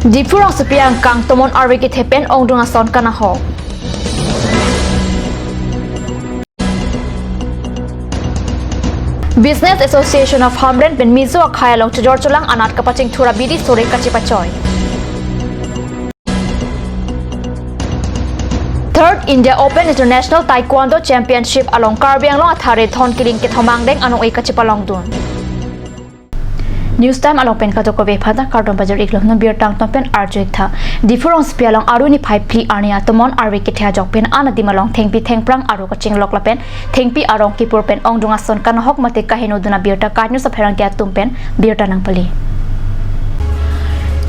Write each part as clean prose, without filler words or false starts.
Dipurang supiang kang tomon arwiki tepen ongdunga son kana ho. Business Association of Hamren pen mizo akhaya long chajor chulang anat kapaching thura bidi sore kachipachoy. Third India Open International Taekwondo Championship along Karbiang long athare thon kiling ke thomang deng anong ei kachipalong dun. News time along pen kato ko ve phata carton bazar iklong no beer tang pen arjoik tha difurong spialong aruni phai pli arnia tomon arwi ke thya jok pen ana dimalong thengpi thengprang aru ka chinglok la pen thengpi arong ki pur pen ongdunga son kan hok mate ka henu duna beer ta karnu sa pherang kya tum pen beer ta nang pali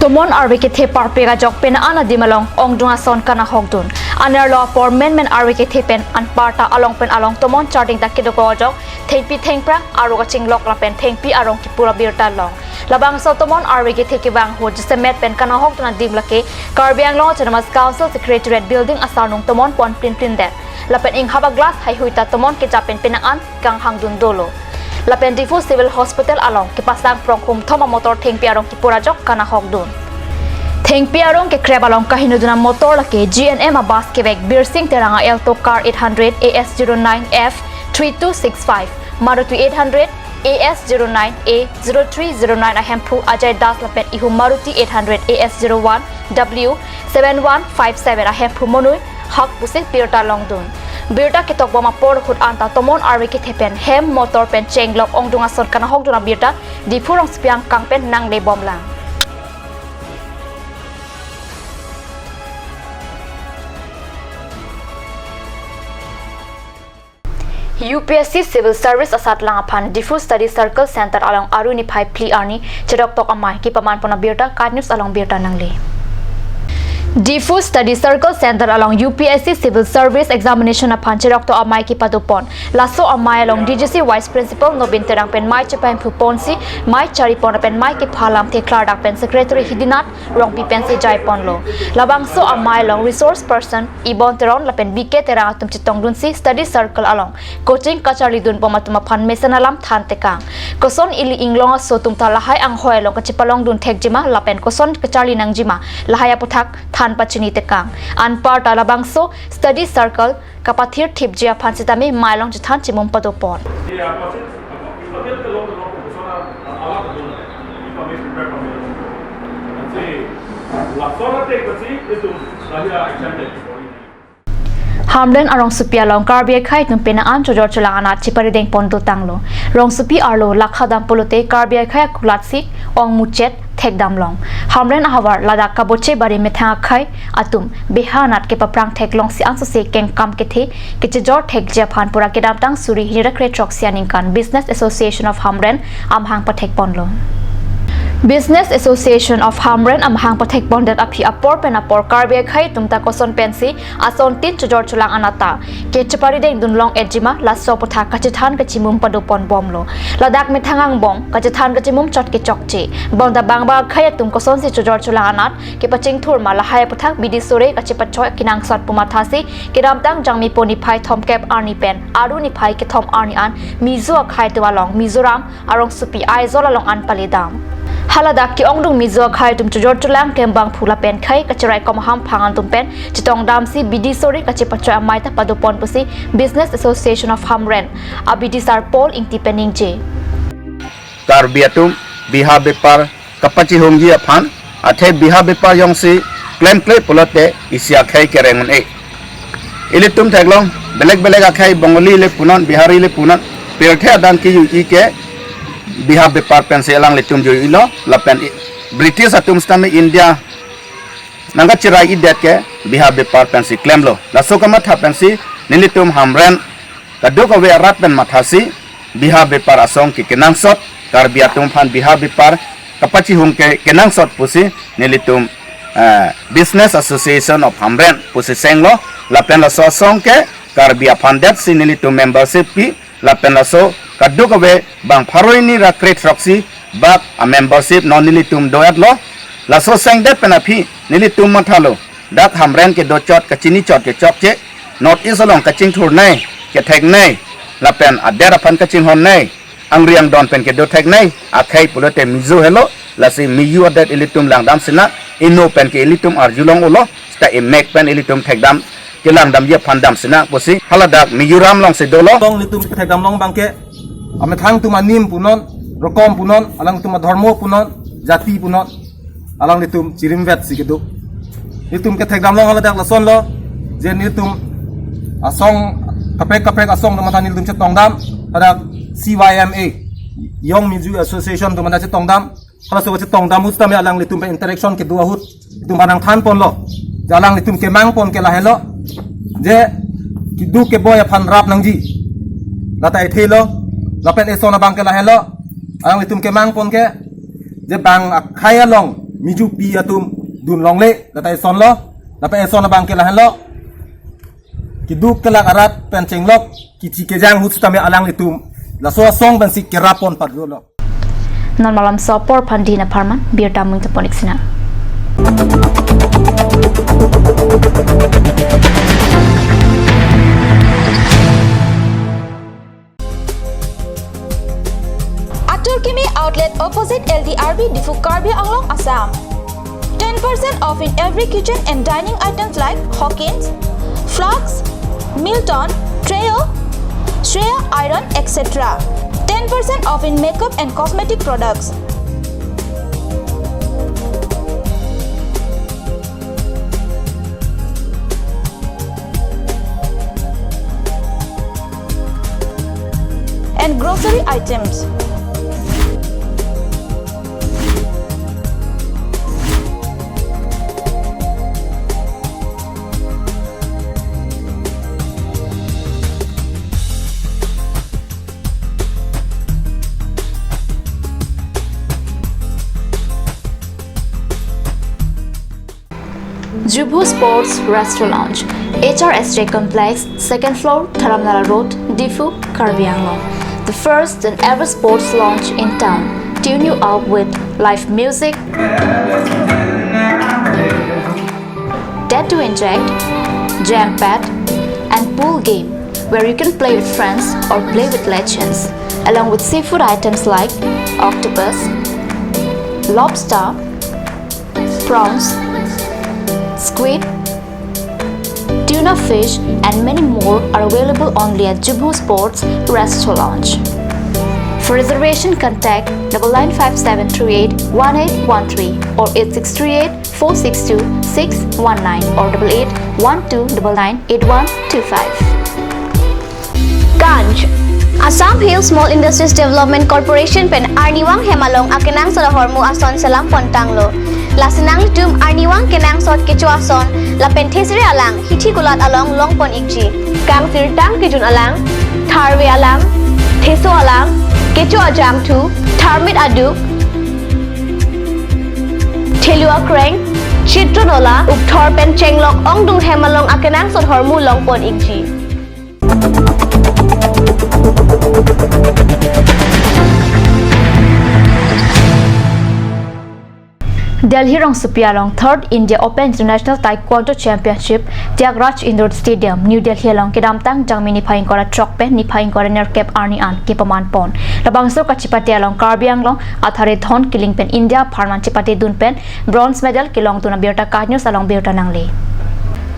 tomon arwi ke the parpe ga jok pen ana dimalong ongdunga son kana hok dun anar law for men arwi ke the pen an parta along pen along tomon charting ta ke do ko jok thengpi thengprang aru ka chinglok la pen thengpi arong ki pura beer ta long labang so tomon arwi ke theki bang ho just met pen kana hok tuna dim lake Karbiang long chanamas council secretariat building asarnung tomon pon pin that lapen ing haba glass hai huita tomon ke japen penaan kang hangdun dolo lapen difu civil hospital along ke pasang prongkum thoma motor thengpi arong ki pura jok kana hok dun thengpi arong ke kreb along kahinu duna motor lake GNM abas quebec birsing teranga elto car 800 AS09F 3265 Maruti 800 AS09A0309 ahemphu Ajay Das lapet ihu Maruti 800 AS01 W7157 ahemphu monui hak pusik birta longdun birta kitok boma por khut anta tomon arwi ki thepen hem motor pen chenglok ongdunga son kana hok duna birta difurong spiang kangpen nang le bomlang UPSC Civil Service asat lang apan Diffuse Study Circle Center along Aruni Phai Pli Arni chedok tok amai ki paman pona birta card news along birta nangle Diffuse Study Circle Center along UPSC Civil Service Examination upon chedok to amai ki padupon laso amai along DGC Vice Principal Nobin Terang pen mai chepaim phuponsi mai charipon pen mai ki phalam the clardak pen Secretary Hidinat rongpi pen se jaipon lo labang so amai along Resource Person Ibon Teron lapen BK Terang atum chitong dun si Study Circle along coaching kachari dun pomatuma phan mesanalam than tekang koson ili inglong so tum ta lahai ang hoelo kachipalong dun thekjima lapen koson kachari nangjima lahaya puthak than pachini tekang anpar talabang so Study Circle kapathir thipjia phansitami mailong jithan chimum padopon Hamden arong supia long Karbiak khai numpena an chojor chulang anat chipari deng pondu tanglo rong supi arlo lakhadam polote Karbiak khai kulatsi ong muchet thekdam long Hamden ahawar ladak kaboche bari metha khai atum behanat ke paprang theklong si anso se keng kam ke the ke chojor thek japhan pura ke dam tang suri hira kre troxianing kan Business Association of Hamden amhang pathek ponlo Business Association of Hamren amhang pathek bondet api apor pen apor Karbiak khai tumta koson pensi ason tin chojor chulang anata ke chapari deng dunlong ejima laso potha kachithan kachimum padupon bomlo ladak methangang bong kachithan kachimum chot ke chokche bonda bangba khai tum koson si chojor chulang anat ke paching thur mala hai pothak bidi sore kachipachoi kinang sat pumathasi ke ramtang jangmi poni phai thom cap arni pen aru ni phai ke thom arni an mizo khai tualong Mizoram arong supi aizol along an palidam haladak ki ongdung mizo khai tum chojor chulang kembang phula pen khai kachirai komham phangan tum pen chitong dam si bidi sori kachipacha maita padupon pusi Business Association of Hamren abidi sar Paul ingti pening je Karbiatum biha bepar kapachi homgi aphan athe biha bepar yong si claim clay pulote isya khai kerengun e ilitum thaglong beleg akhai bengali le punan bihari le punan perthe adan ki yu ke biha bepar pensi elang letum jo ilo lapen British atum stami India nanga chirai idet ke biha bepar pensi claim lo laso kama tha pensi nilitum Hamren kaduk awe arat pen mathasi biha bepar asong ki kenang sot Karbiatum phan biha bepar kapachi hum ke kenang sot pusi nilitum Business Association of Hamren pusi senglo lapen laso song ke Karbia phan det si nilitum membership pi lapen laso kaduk awe bang pharoini ra create proxy bak a membership non nilitum doat lo laso seng det penapi nilitum mathalo dak Hamren ke do chot kachini chot ke chok che not is along kaching thur nai ke thek nai lapen adera phan kaching hon nai angriang don pen ke do thek nai akhai pulote mizo hello lasi miyu adat ilitum langdam sina ino pen ke ilitum arjulong ulo sta emek pen ilitum thekdam ke langdam ye phandam sina posi haladak miyuram long se dolo long litum thekdam long bangke ame thang tuma nim punon rokom punon alang tuma dharmo punon jati punon alang litum chirim vet sikedu litum ke thekdam long haladak lason lo je litum asong kapek asong teman litum che tongdam hadak CYMA Young Music Association teman che tongdam kalau sobat che tongdam ustame alang litum pe interaction ke dua hut litum banang than pon lo jalang litum ke mang pon ke lahelo je kidu ke boya phan rap nangji latai thelo lapen esona bang ke lahelo alang litum ke mang pon ke je bang khaya long miju pi atum dun long le latai son lo lapen esona bang ke lahelo kiduk kelak arat penceng lok kici kejang hut tame alang litum la so song ban sik kerapon padrolo non malam sopor pandina parman bir tamung teponik sina Atur Kimi outlet opposite LDRB Difu Karbi Anglong Assam. 10% off in every kitchen and dining items like Hawkins, Flax, Milton, Treo, Shreya Iron, etc. 10% off in makeup and cosmetic products. And grocery items. Jubu Sports Restaurant Lounge, HRSJ Complex, 2nd floor, Dharamnala Road, Difu, Karbi Anglong. The first and ever sports lounge in town. Tune you up with live music, Dead to Inject, Jam Pad, and pool game where you can play with friends or play with legends, along with seafood items like octopus, lobster, prawns, squid, tuna fish, and many more are available only at Jubu Sports Restaurant Lounge. For reservation, contact 9957381813 or 8638462619 or 8812998125. Ganj Assam Hill Small Industries Development Corporation pen Arniwang Hemalong akenang sa hormu ason salam pontanglo. Lasinang litum Arniwang kenang sot kecuason la penthesri alang hithi kulat along longpon ikji. Kang sirtang kijun alang tharwe alang theso alang kecu ajam tu tharmit aduk thelua kreng chitronola upthor pen chenglok ongdung Hemalong akenang sot hormu longpon ikji. Delhi Rong Supialong 3rd India Open International Taekwondo Championship Tyagaraja Indoor Stadium New Delhi along Kedamtang Jangmi Nipaing Kora Chokpe Nipaing Kora Nerkep Arni An Kipaman Pon Labangso Kachipate along Karbi Anglong Athare Thon Killing Pen India Parman Chipate Dun Pen Bronze Medal Kilong Tuna Birta Kanyos along Birta Nangle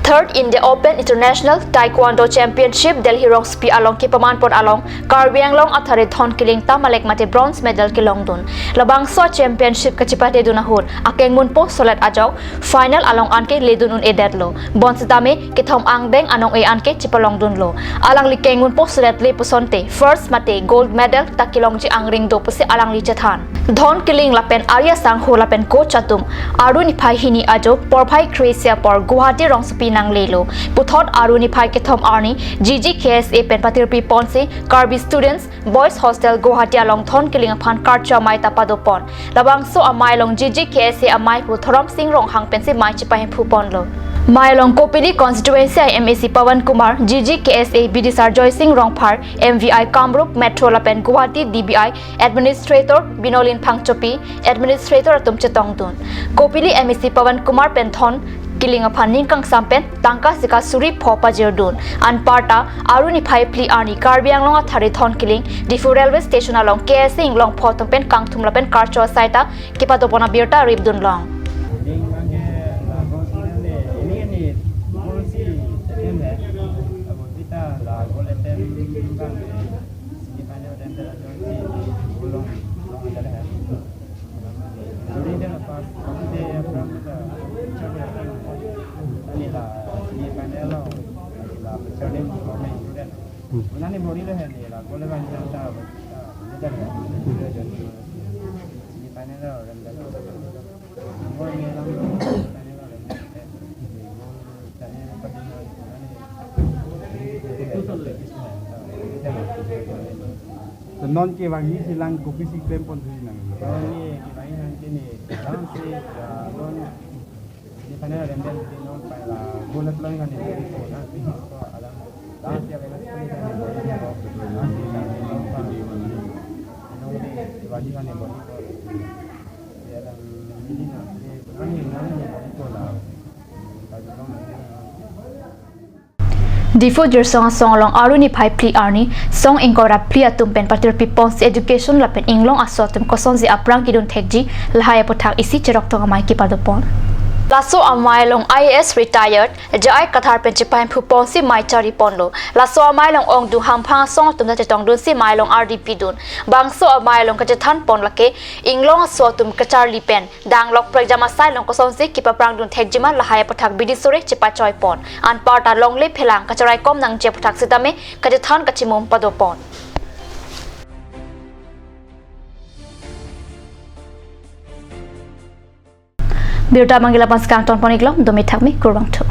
3rd India Open International Taekwondo Championship Delhi Rong Supi along Kipaman Pon along Karbi Anglong Athare Thon Killing Tamalek Mate Bronze Medal Kilong Dun Labangso Championship Kachipate Dunahur Akeng Munpo Solet Ajau Final along Anke Ledunun Edetlo Bonsitame Kithom Angbeng Anong E Anke Chipalong Dunlo Alang Likeng Munpo Solet Le Pusonte First Mate Gold Medal Takilong Ji Angring Do Puse Alang Lichathan Thon Killing Lapen Arya Sang Ho Lapen Ko Chatum Arun Pai Hini Ajo Porphai Kresia Por Guwahati Rong Supi Nang Lelo Puthot Aruni Pai Kithom Arni GG KSA Pen Patirpi Ponse Karbi Students Boys Hostel Guwahati along Thon Killing Aphan Karcha Mai Tapado Pon Labangso Amai long GG KSA Amai Pu Thorom Singh Rong Hang Pensi Mai Chipai Phu Pon Lo Mailong Kopili Constituency MAC Pawan Kumar GG KSA BD Joy Singh Rongphar MVI Kamrup Metro Lapen Guwahati DBI Administrator Binolin Phangchopi Administrator Atum Chetong Dun Kopili MAC Pawan Kumar Penthon Killing upon Ninkang Sampen, Tangka Sika Suri Popa Jerdun, and Parta, Aruni Pai Pli Arni, Karbiang Long Thariton Killing, Difu Railway Station along KSing Long Potompen, Kang Tumlapen, Karcho Saita, Kipatopona Birta, Ribdun Long. non ke wangi silang kopi si klem pon sini nang. Ini kibai nanti ni, dalam si non di sana rembel di non pada bulat lang kan ini itu nanti so alam dalam si apa nanti ni kan boleh so nanti nanti non pada non di wangi kan ini boleh so ya dalam ini nanti nanti boleh so lah kalau non Difu Jersong Song Long Aruni Pai Pli Arni, Song Ingkora Pli Atumpen Patir Pipons Education Lapen Inglong Asotum Kosonzi Aprang Kidun Tekji, Lahaya Potak Isi Cherok Tongamai Kipadopon. Lasso Amai Long IAS retired, Jai Kathar Penchipaim Puponsi Mai Chari Pondo, Lasso Amai Long Ong Du Hampang Song Tum Tong Dun Si Mai Long RDP Dun, Bangso Amai Long Kajatan Pon Lake, Inglong Asotum Kachar Lipen, Dang Lok Prajama Sai Long Kosonzi Kipaprang Dun Tekjima Lahaya Potak Bidisore Chipa Choi Pon, and Parta Long Le Pelang Kacharai Kom Nang Jeputak Sitame, Kajatan Kachimum Padopon. Birta Mangila Paskang Ton Poniglom, Domitak Mi Kurang Tu.